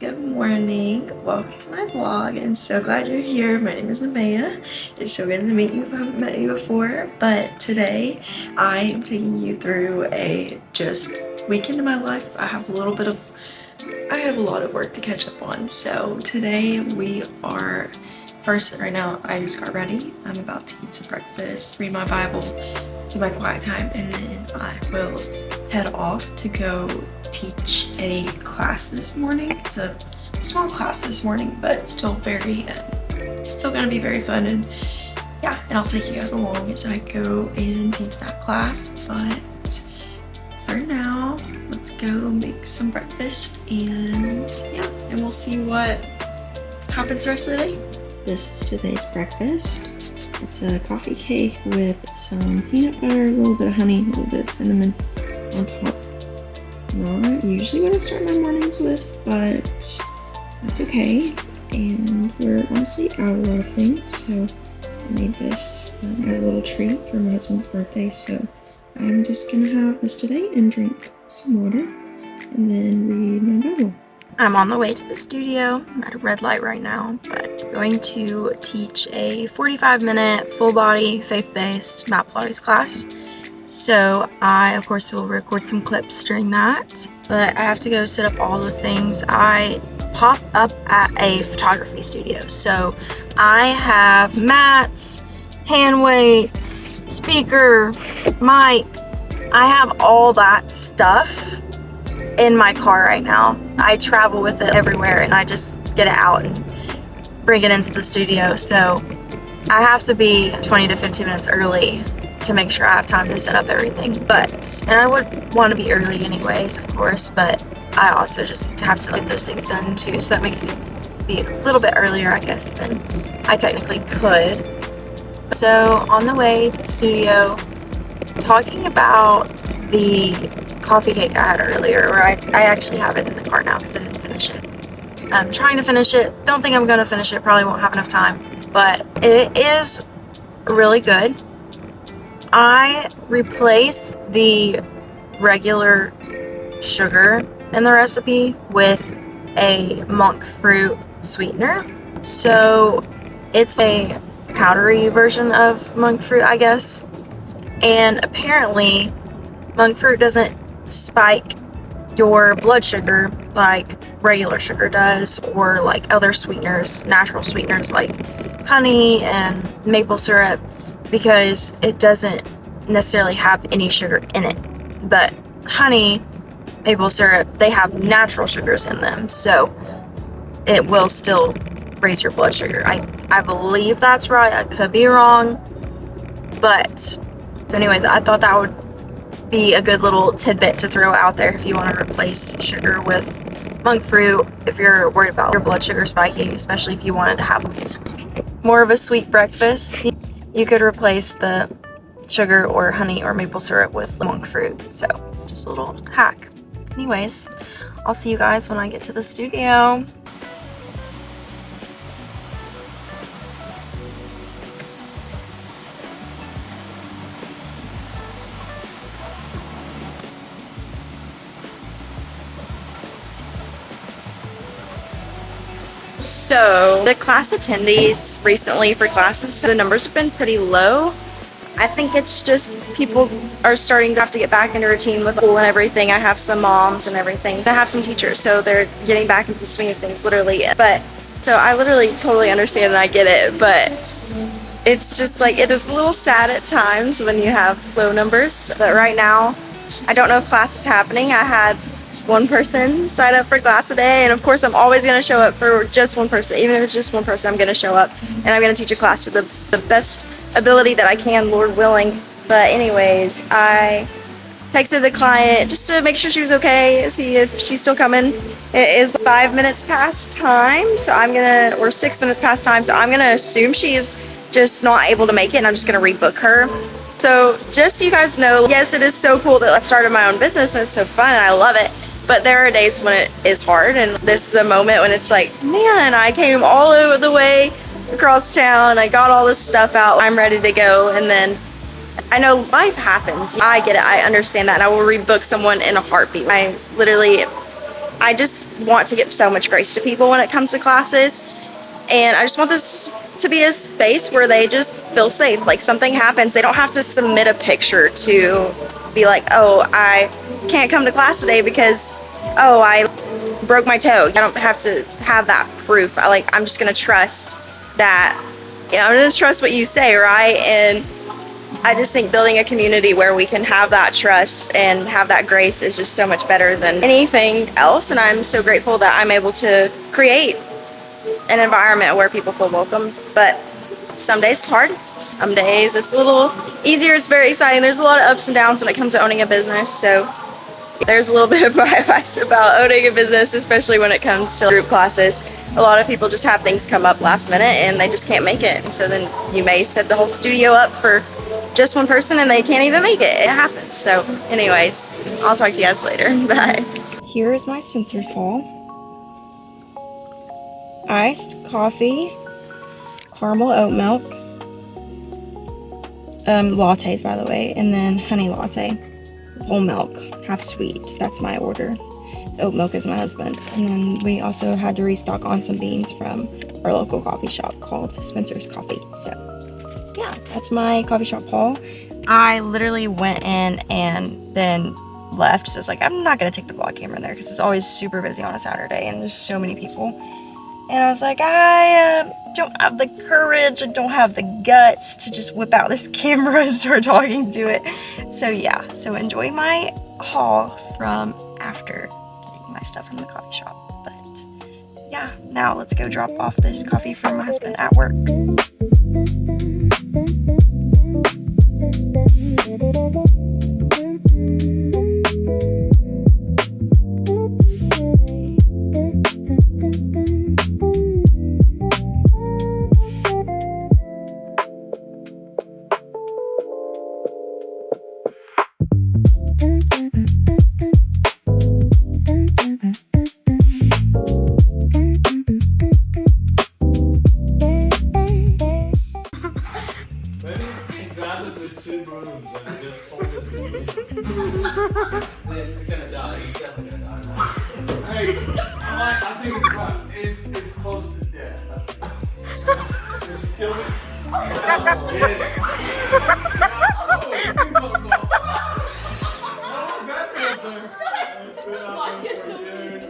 Good morning. Welcome to my vlog. I'm so glad you're here. My name is Nevaeh. It's so good to meet you if I haven't met you before. But today I am taking you through a just weekend of my life. I have a lot of work to catch up on. So today right now I just got ready. I'm about to eat some breakfast, read my Bible, do my quiet time, and then I will head off to go teach a class this morning. It's a small class this morning, but still gonna be very fun, and yeah, and I'll take you guys along as I go and teach that class. But for now, let's go make some breakfast, and yeah, and we'll see what happens the rest of the day. This is today's breakfast. It's a coffee cake with some peanut butter, a little bit of honey, a little bit of cinnamon on top. Not usually what I start my mornings with, but that's okay. And we're honestly out of a lot of things, so I made this as a little treat for my husband's birthday. So I'm just gonna have this today and drink some water and then read my Bible. I'm on the way to the studio. I'm at a red light right now, but going to teach a 45-minute full-body, faith-based mat Pilates class. So I, of course, will record some clips during that, but I have to go set up all the things. I pop up at a photography studio, so I have mats, hand weights, speaker, mic. I have all that stuff in my car right now. I travel with it everywhere, and I just get it out and bring it into the studio. So I have to be 20 to 15 minutes early to make sure I have time to set up everything. And I would want to be early anyways, of course, but I also just have to get those things done too. So that makes me be a little bit earlier, I guess, than I technically could. So on the way to the studio, talking about the coffee cake I had earlier, or I actually have it in the car now because I didn't finish it. I'm trying to finish it. Don't think I'm going to finish it. Probably won't have enough time, but it is really good. I replaced the regular sugar in the recipe with a monk fruit sweetener. So it's a powdery version of monk fruit, I guess. And apparently monk fruit doesn't spike your blood sugar like regular sugar does, or like other sweeteners, natural sweeteners like honey and maple syrup, because it doesn't necessarily have any sugar in it. But honey, maple syrup, they have natural sugars in them, so it will still raise your blood sugar. I believe that's right. I could be wrong. But so anyways, I thought that would be a good little tidbit to throw out there if you want to replace sugar with monk fruit, if you're worried about your blood sugar spiking, especially if you wanted to have more of a sweet breakfast. You could replace the sugar or honey or maple syrup with monk fruit. So just a little hack. Anyways, I'll see you guys when I get to the studio. So the class attendees recently for classes, the numbers have been pretty low. I think it's just people are starting to have to get back into routine with school and everything. I have some moms and everything. I have some teachers, so they're getting back into the swing of things literally. But so I literally totally understand and I get it, but it's just like, it is a little sad at times when you have low numbers. But right now, I don't know if class is happening. I had one person sign up for class today, and of course I'm always going to show up for just one person. Even if it's just one person, I'm going to show up and I'm going to teach a class to the best ability that I can, Lord willing. But anyways, I texted the client just to make sure she was okay, see if she's still coming. It is 5 minutes past time, or 6 minutes past time, so I'm gonna assume she's just not able to make it, and I'm just gonna rebook her. So just so you guys know, yes, it is so cool that I've started my own business and it's so fun and I love it, but there are days when it is hard, and this is a moment when it's like, man, I came all over the way across town, I got all this stuff out, I'm ready to go. And then I know life happens, I get it, I understand that, and I will rebook someone in a heartbeat. I just want to give so much grace to people when it comes to classes. And I just want this to be a space where they just feel safe. Like something happens, they don't have to submit a picture to be like, oh, I can't come to class today because, oh, I broke my toe. I don't have to have that proof. I'm just gonna trust that, I'm gonna trust what you say, right? And I just think building a community where we can have that trust and have that grace is just so much better than anything else. And I'm so grateful that I'm able to create an environment where people feel welcome. But some days it's hard. Some days it's a little easier. It's very exciting. There's a lot of ups and downs when it comes to owning a business. So there's a little bit of my advice about owning a business, especially when it comes to group classes. A lot of people just have things come up last minute and they just can't make it. And so then you may set the whole studio up for just one person and they can't even make it. It happens. So anyways, I'll talk to you guys later. Bye. Here is my Spencer's haul. Iced coffee, caramel oat milk, lattes by the way, and then honey latte, whole milk, half sweet. That's my order. The oat milk is my husband's. And then we also had to restock on some beans from our local coffee shop called Spencer's Coffee. So yeah, that's my coffee shop haul. I literally went in and then left. So it's like, I'm not going to take the vlog camera in there because it's always super busy on a Saturday and there's so many people. And I was like, I don't have the courage, I don't have the guts to just whip out this camera and start talking to it. So yeah, so enjoy my haul from after getting my stuff from the coffee shop. But yeah, now let's go drop off this coffee for my husband at work. It's gonna die. He's definitely gonna die. Hey, I think it's right. It's close to death. Should I just kill me? Oh, yeah. Oh, you can go. Oh, exactly up there. It's been up there for years.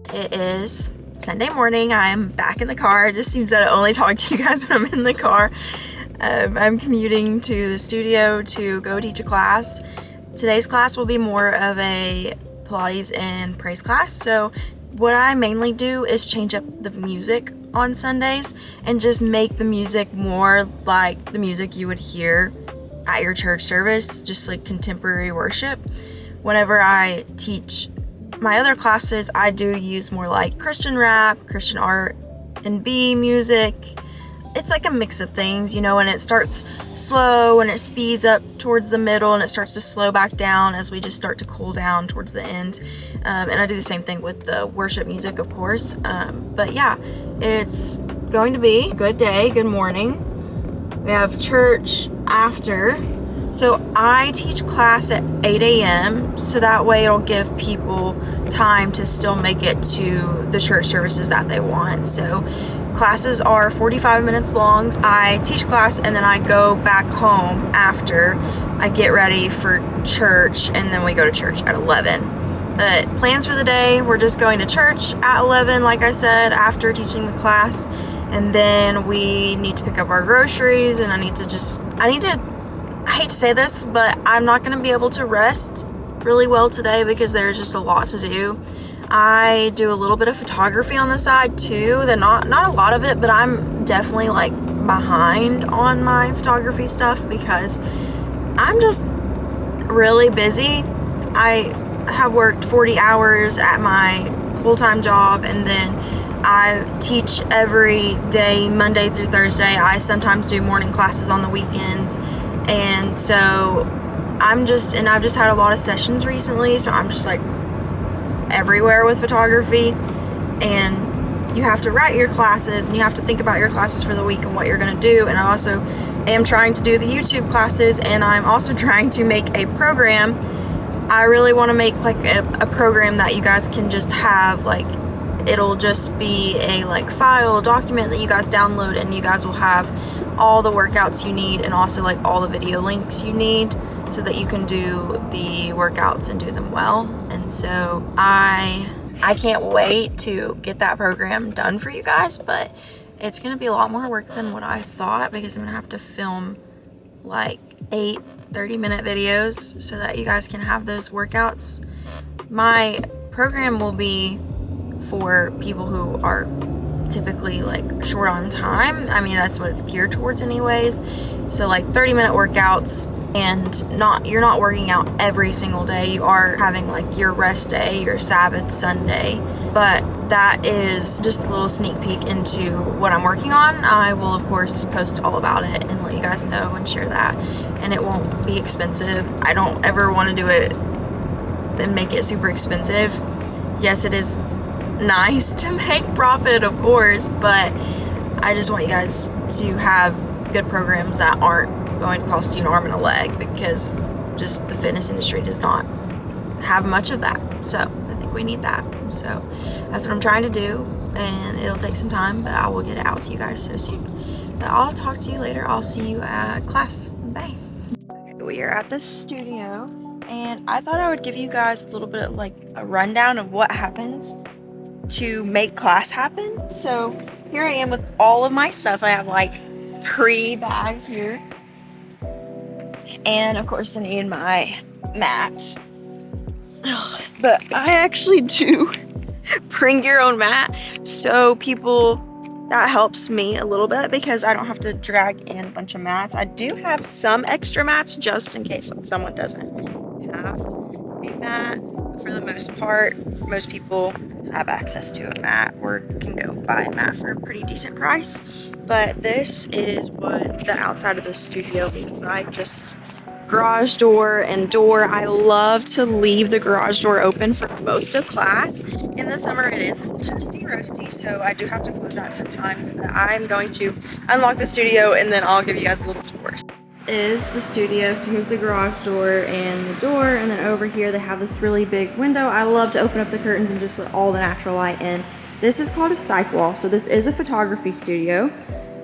It is Sunday morning. I'm back in the car. It just seems that I only talk to you guys when I'm in the car. I'm commuting to the studio to go teach a class. Today's class will be more of a Pilates and praise class. So what I mainly do is change up the music on Sundays and just make the music more like the music you would hear at your church service, just like contemporary worship. Whenever I teach my other classes, I do use more like Christian rap, Christian R&B music. It's like a mix of things, you know, and it starts slow and it speeds up towards the middle and it starts to slow back down as we just start to cool down towards the end. And I do the same thing with the worship music, of course. But yeah, it's going to be a good day, good morning. We have church after. So I teach class at 8 a.m. so that way it'll give people time to still make it to the church services that they want. So Classes are 45 minutes long. I teach class and then I go back home after I get ready for church, and then we go to church at 11. But plans for the day, we're just going to church at 11, like I said, after teaching the class. And then we need to pick up our groceries, and I hate to say this, but I'm not going to be able to rest really well today because there's just a lot to do. I do a little bit of photography on the side too. Not a lot of it, but I'm definitely like behind on my photography stuff because I'm just really busy. I have worked 40 hours at my full-time job, and then I teach every day, Monday through Thursday. I sometimes do morning classes on the weekends, and so I've just had a lot of sessions recently, so I'm just like everywhere with photography. And you have to write your classes, and you have to think about your classes for the week and what you're going to do. And I also am trying to do the YouTube classes, and I'm also trying to make a program. I really want to make like a program that you guys can just have, like it'll just be a like file document that you guys download, and you guys will have all the workouts you need and also like all the video links you need so that you can do the workouts and do them well. And so I can't wait to get that program done for you guys, but it's gonna be a lot more work than what I thought because I'm gonna have to film like 8 30-minute videos so that you guys can have those workouts. My program will be for people who are typically like short on time. I mean, that's what it's geared towards anyways. So like 30-minute workouts, and you're not working out every single day. You are having like your rest day, your Sabbath Sunday. But that is just a little sneak peek into what I'm working on. I will of course post all about it and let you guys know and share that. And it won't be expensive. I don't ever want to do it and make it super expensive. Yes, it is nice to make profit, of course, but I just want you guys to have good programs that aren't going to cost you an arm and a leg, because just the fitness industry does not have much of that. So I think we need that. So that's what I'm trying to do, and it'll take some time, but I will get it out to you guys so soon. But I'll talk to you later. I'll see you at class. Bye. Okay, we are at the studio, and I thought I would give you guys a little bit of like a rundown of what happens to make class happen. So here I am with all of my stuff. I have like 3 bags here, and of course I need my mats. But I actually do bring your own mat, so that helps me a little bit because I don't have to drag in a bunch of mats. I do have some extra mats just in case someone doesn't have a mat. For the most part, most people have access to a mat or can go buy a mat for a pretty decent price. But this is what the outside of the studio looks like. Just garage door and door. I love to leave the garage door open for most of class. In the summer it is a little toasty roasty, so I do have to close that sometimes, but I'm going to unlock the studio and then I'll give you guys a little tour. This is the studio. So here's the garage door and the door, and then over here they have this really big window. I love to open up the curtains and just let all the natural light in. This is called a psych wall. So this is a photography studio.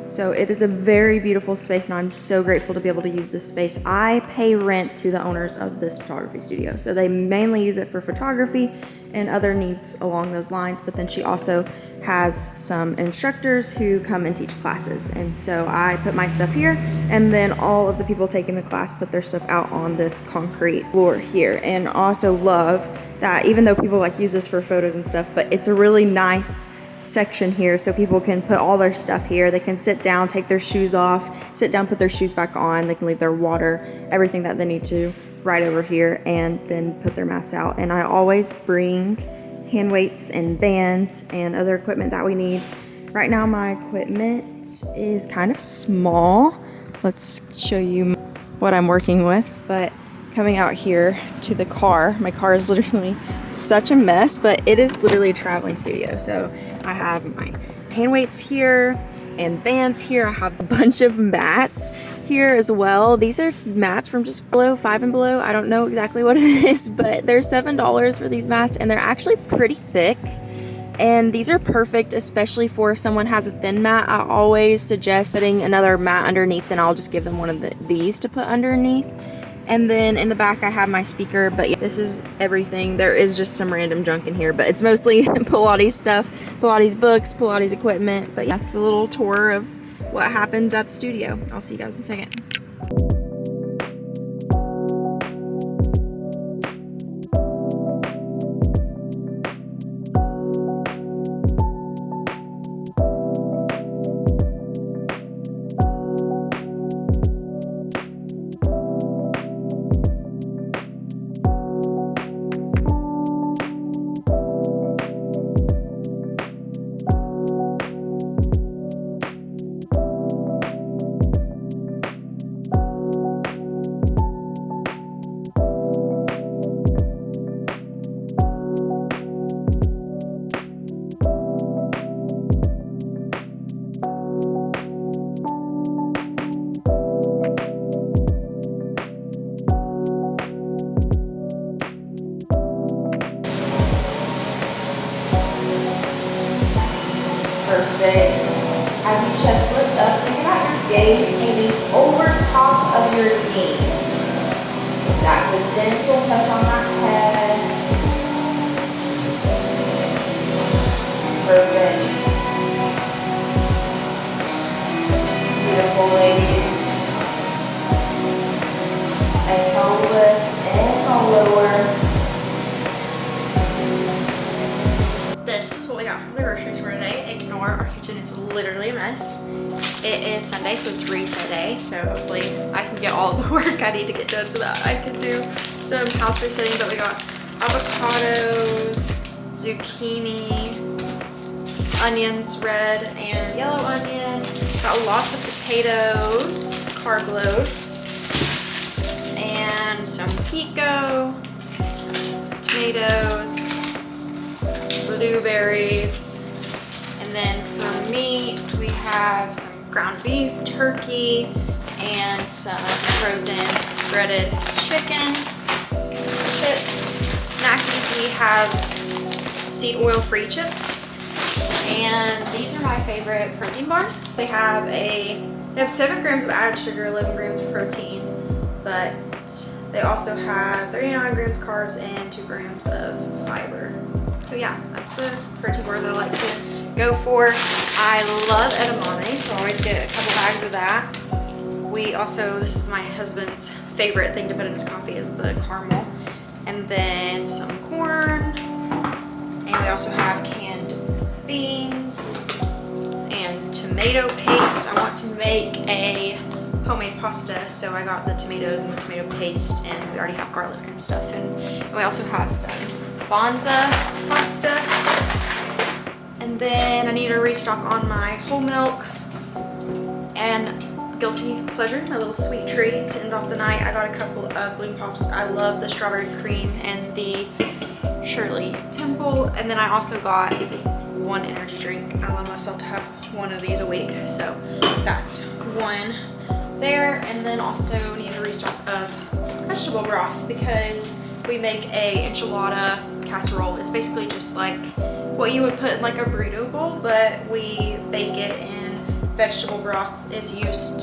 So it is a very beautiful space, and I'm so grateful to be able to use this space. I pay rent to the owners of this photography studio. So they mainly use it for photography and other needs along those lines. But then she also has some instructors who come and teach classes. And so I put my stuff here, and then all of the people taking the class put their stuff out on this concrete floor here. And also love that even though people like use this for photos and stuff, but it's a really nice section here so people can put all their stuff here. They can sit down, take their shoes off, sit down, put their shoes back on. They can leave their water, everything that they need to, right over here, and then put their mats out. And I always bring hand weights and bands and other equipment that we need. Right now my equipment is kind of small. Let's show you what I'm working with. But coming out here to the car, my car is literally such a mess, but it is literally a traveling studio. So I have my hand weights here and bands here. I have a bunch of mats here as well. These are mats from just below 5 and Below. I don't know exactly what it is, but they're $7 for these mats, and they're actually pretty thick. And these are perfect, especially for if someone has a thin mat. I always suggest setting another mat underneath, and I'll just give them one of these to put underneath. And then in the back I have my speaker, but yeah, this is everything. There is just some random junk in here, but it's mostly Pilates stuff, Pilates books, Pilates equipment. But yeah, that's a little tour of what happens at the studio. I'll see you guys in a second. Perfect. As you chest lift up, think about your gaze aiming over top of your knee. Exactly. Gentle touch on that head. Perfect. Beautiful, ladies. Exhale, lift, inhale, lower. This is what we got from the grocery store today. Ignore our kitchen, it's literally a mess. It is Sunday, so it's reset day, so hopefully I can get all the work I need to get done so that I can do some house resetting. But we got avocados, zucchini, onions, red and yellow onion. Got lots of potatoes, carb load, and some pico, tomatoes, blueberries, and then for meats we have some ground beef, turkey, and some frozen breaded chicken. Chips, snackies, we have seed oil free chips, and these are my favorite protein bars. They have 7 grams of added sugar, 11 grams of protein, but they also have 39 grams carbs and 2 grams of fiber. So yeah, that's the protein bar that I like to go for. I love edamame, so I always get a couple bags of that. We also, this is my husband's favorite thing to put in his coffee, is the caramel. And then some corn. And we also have canned beans and tomato paste. I want to make a homemade pasta, so I got the tomatoes and the tomato paste, and we already have garlic and stuff. And we also have some Bonza pasta, and then I need to restock on my whole milk, and guilty pleasure, my little sweet treat to end off the night. I got a couple of Bloom Pops. I love the strawberry cream and the Shirley Temple, and then I also got one energy drink. I allow myself to have one of these a week, so that's one there. And then also need a restock of vegetable broth because we make a enchilada casserole. It's basically just like what you would put in like a burrito bowl, but we bake it in vegetable broth is used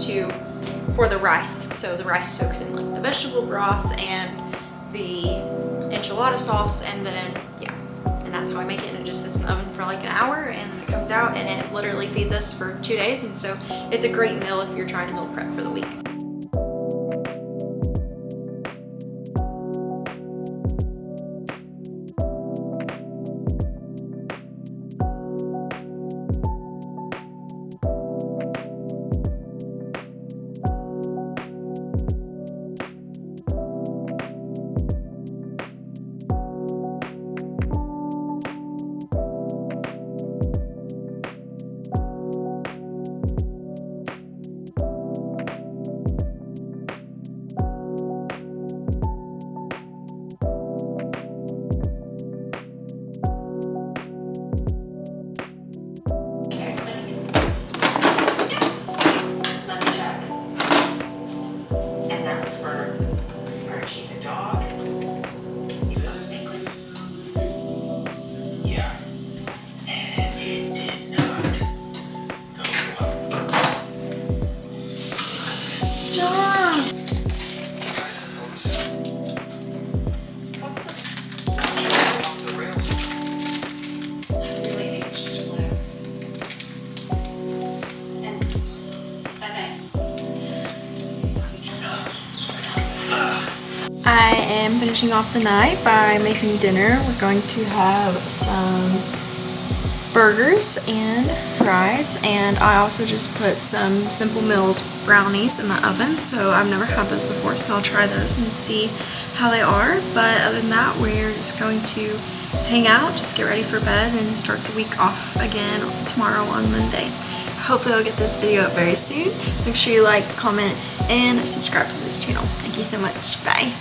for the rice. So the rice soaks in like the vegetable broth and the enchilada sauce, and then yeah, and that's how I make it. And it just sits in the oven for like an hour, and then it comes out, and it literally feeds us for 2 days. And so it's a great meal if you're trying to meal prep for the week. finishing off the night by making dinner. We're going to have some burgers and fries, and I also just put some Simple Mills brownies in the oven, so I've never had those before, so I'll try those and see how they are. But other than that, we're just going to hang out, just get ready for bed, and start the week off again tomorrow on Monday. Hopefully I'll get this video up very soon. Make sure you like, comment, and subscribe to this channel. Thank you so much. Bye.